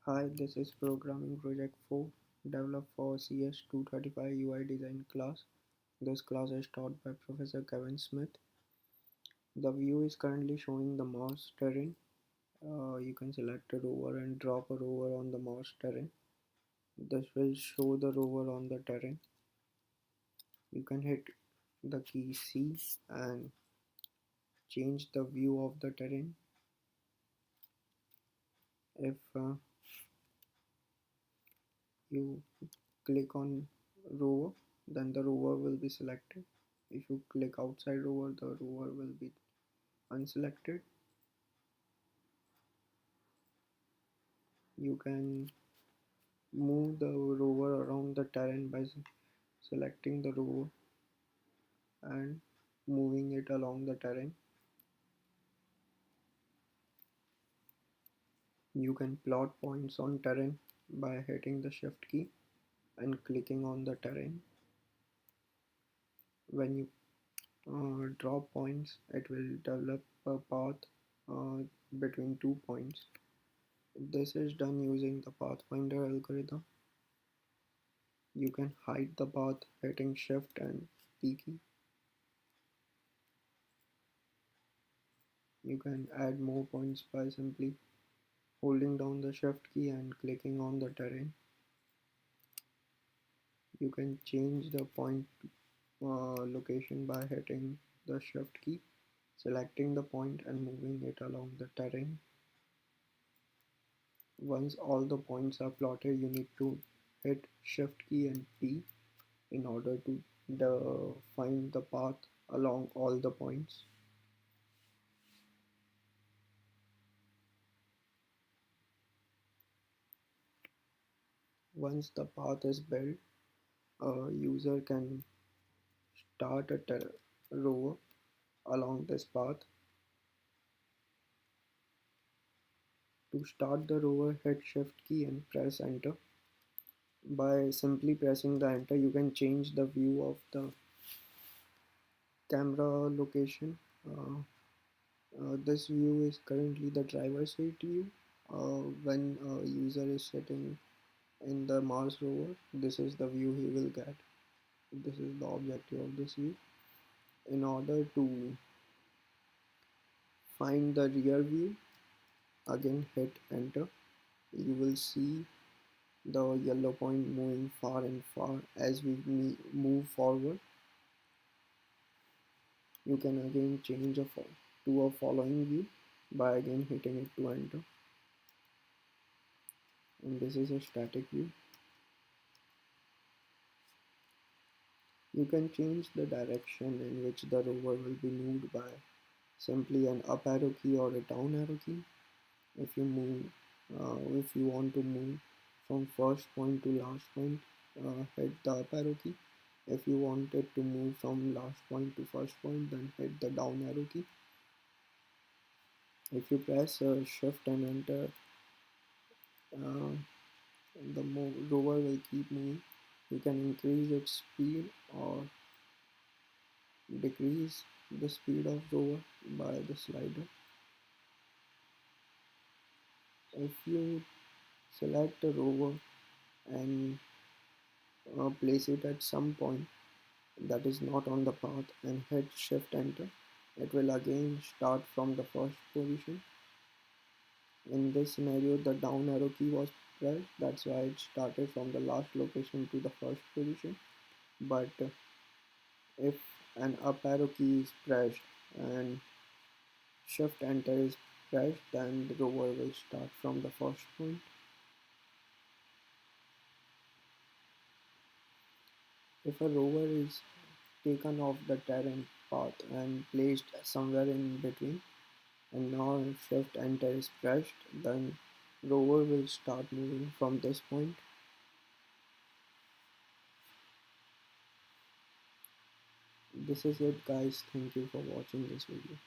Hi, this is Programming Project 4, developed for CS235 UI Design class. This class is taught by Professor Kevin Smith. The view is currently showing the Mars terrain. You can select a rover and drop a rover on the Mars terrain. This will show the rover on the terrain. You can hit the key C and change the view of the terrain. If you click on rover, then the rover will be selected. If you click outside rover, the rover will be unselected. You can move the rover around the terrain by selecting the rover and moving it along the terrain. You can plot points on terrain by hitting the shift key and clicking on the terrain. When you drop points, it will develop a path uh, between 2 points. This is done using the pathfinder algorithm. You can hide the path hitting shift and P key. You can add more points by simply holding down the shift key and clicking on the terrain. You can change the point location by hitting the shift key, selecting the point and moving it along the terrain. Once all the points are plotted, you need to hit shift key and P in order to find the path along all the points. Once the path is built, a user can start a rover along this path. To start the rover, hit shift key and press enter. By simply pressing the enter, you can change the view of the camera location. This view is currently the driver's seat view. When a user is sitting in the Mars rover, this is the view he will get. This is the objective of this view. In order to find the rear view, again hit enter. You will see the yellow point moving far and far as we move forward. You can again change to a following view by again hitting it to enter. And this is a static view. You can change the direction in which the rover will be moved by simply an up arrow key or a down arrow key. If you want to move from first point to last point, hit the up arrow key. If you want it to move from last point to first point, then hit the down arrow key. If you press shift and enter, uh, the rover will keep moving. You can increase its speed or decrease the speed of rover by the slider. If you select a rover and place it at some point that is not on the path and hit shift enter, it will again start from the first position. In this scenario, the down arrow key was pressed, that's why it started from the last location to the first position. But if an up arrow key is pressed and shift enter is pressed, then the rover will start from the first point. If a rover is taken off the terrain path and placed somewhere in between, and now shift enter is pressed, then rover will start moving from this point. This is it guys, thank you for watching this video.